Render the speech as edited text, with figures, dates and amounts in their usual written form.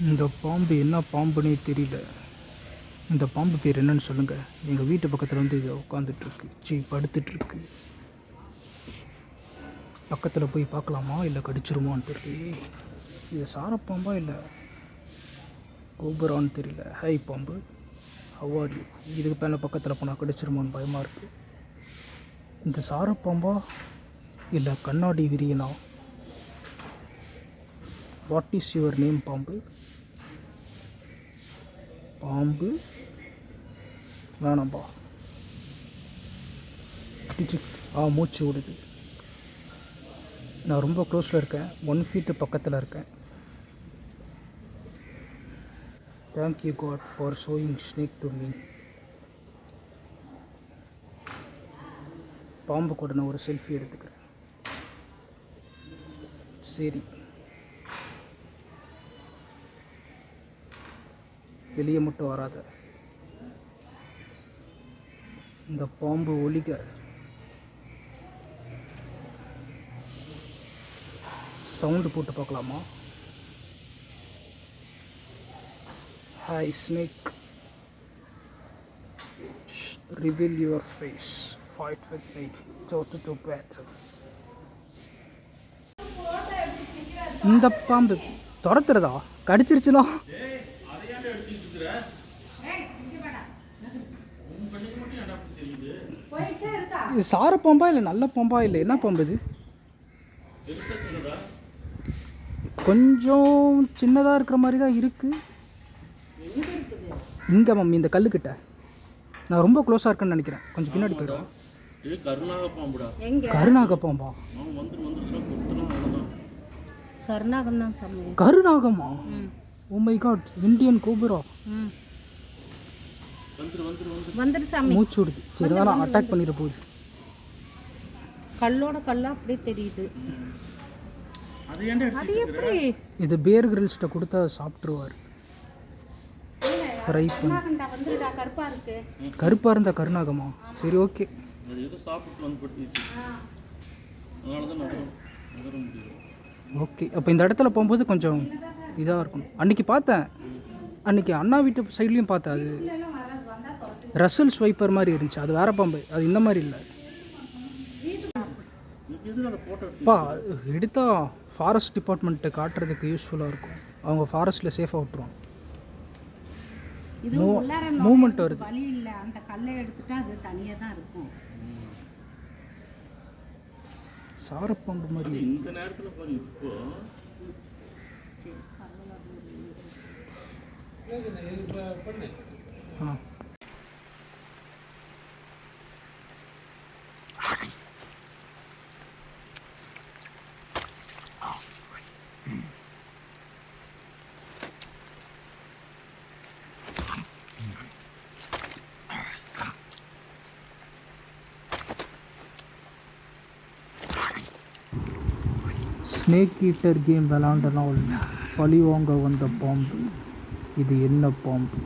இந்த பாம்பு என்ன பாம்புனே தெரியல. இந்த பாம்பு பேர் என்னன்னு சொல்லுங்கள். எங்கள் வீட்டு பக்கத்தில் வந்து இது உட்காந்துட்ருக்கு, படுத்துட்ருக்கு. பக்கத்தில் போய் பார்க்கலாமா இல்லை கடிச்சிருமான்னு தெரியல. இது சாரப்பாம்பா இல்லை கோபுரான்னு தெரியல. ஹை பாம்பு, ஹவார் யூ. இதுக்கு மேலே பக்கத்தில் போனால் கடிச்சிருமான்னு பயமாக இருக்குது. இந்த சாரப்பாம்பா இல்லை கண்ணாடி விரியனா? வாட் இஸ் யுவர் நேம் பாம்பு? பாம்பு வேணாம்பா. மூச்சு விடுது. நான் ரொம்ப க்ளோஸில் இருக்கேன், 1 feet பக்கத்தில் இருக்கேன். Thank you God for showing snake to me. பாம்பு கூட நான் ஒரு செல்ஃபி எடுத்துக்கிறேன். சரி, வெளியே மட்டும் வராத. இந்த பாம்பு ஒலிக்க சவுண்டு போட்டு பார்க்கலாமா? Hi snake, reveal your face, fight with me, to better. இந்த பாம்பு துரத்துறதா? கடிச்சிருச்சுனா? இது சார பாம்பா இல்லை நல்ல பாம்பா இல்லை என்ன பாம்பு இது? கொஞ்சம் சின்னதாக இருக்கிற மாதிரி தான் இருக்குது. இங்கே மம்மி இந்த கல்லுக்கிட்ட. நான் ரொம்ப க்ளோஸாக இருக்கேன்னு நினைக்கிறேன். கொஞ்சம் பின்னாடி போயிடுவோம். கருநாக பாம்பா? கருநாகமா? Oh my god, Indian cobra. மூச்சு விடுது. சரி, வேணா அட்டாக் பண்ணிட போகுது. கல்லோட கல்லா அப்படியே தெரியுது. அது எப்படி? இது பேர் கிரில்ஸ்ட்ட கொடுத்தா சாப்பிட்டுருவார். ஃப்ரை பண்ணி. கருப்பா இருக்கு. கருப்பா இருந்தா கருநாகமா? சரி, ஓகே. ஓகே, அப்போ இந்த இடத்துல போகும்போது கொஞ்சம் இதாக இருக்கணும். அன்றைக்கி பார்த்தேன், அன்றைக்கி அண்ணா வீட்டு சைட்லேயும் பார்த்தேன். அது ரசல் ஸ்வைப்பர் மாதிரி இருந்துச்சு. அது வேற பாம்பு, அது இந்த மாதிரி இல்லை. பா எடுத்தா ஃபாரஸ்ட் டிபார்ட்மெண்ட்டு காட்டுறதுக்கு யூஸ்ஃபுல்லாக இருக்கும். அவங்க ஃபாரஸ்ட்டில் சேஃபாக விட்டுருவாங்க. மூமெண்ட் வருது. வழி இல்லை, அந்த கல்லை எடுத்துட்டா அது தனியாக தான் இருக்கும். சாரப்பாம்பு மாதிரி இந்த நேரத்தில் பாரு. இப்போ ஸ்னேக் ஈட்டர் கேம் விளாண்டனால் பழி வாங்க வந்த பாம்பு. இது என்ன பாம்பு?